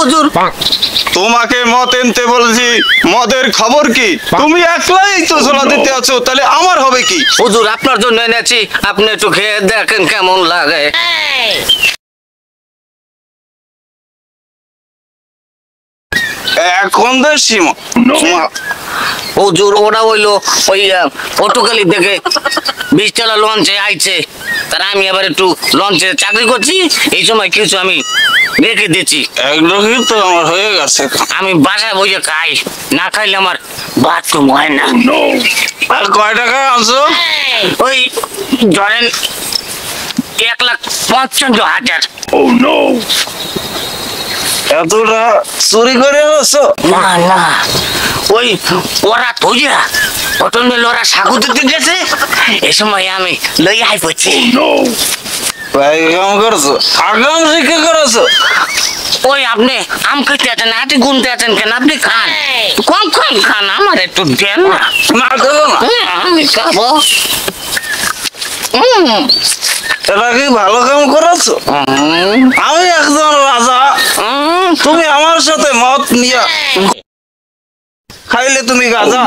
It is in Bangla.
হুজুর। তোমাকে মদ এনতে বলেছি, মদের খবর কি? তুমি একলাই তো ঝোলা দিতে আছো, তাহলে আমার হবে কি? হুজুর আপনার জন্য এনেছি, আপনি একটু খেয়ে দেখেন কেমন লাগে। এখন দেশি মদ। হুজুর ওরা হইলো ওই পটুখালি থেকে 20 টাকা লঞ্চে আইছে, তারা আমি আবার একটু লঞ্চে চাকরি করছি, এই সময় কিছু আমি রেখে দিচ্ছি। একদমই তো আমার হয়ে গেছে। আমি বাসায় বসে খাই, না খাইলে আমার বাথরুম হয় না। আর কয় টাকা আনছো? ওই ধরেন 1,55,000। এতটা চুরি করে আনছো? না না, ওই ওরা থইয়া অটল মেল ওরা সাগু দিতে গেছে, এ সময় আমি লই আই পড়ছি। ভাই কাম করছো, আগাম শিক্ষা করেছো। ওই আপনি আম খাইতে আছেন, হাতে গুনতে আছেন কেন? আপনি খান, কম কম খান, আমার একটু দেন না। না দেবো না। আমি খাবো। এটা কি ভালো কাম করেছো? আমি একজন রাজা, তুমি আমার সাথে মদ নিয়ে খাইলে তুমি গাজা।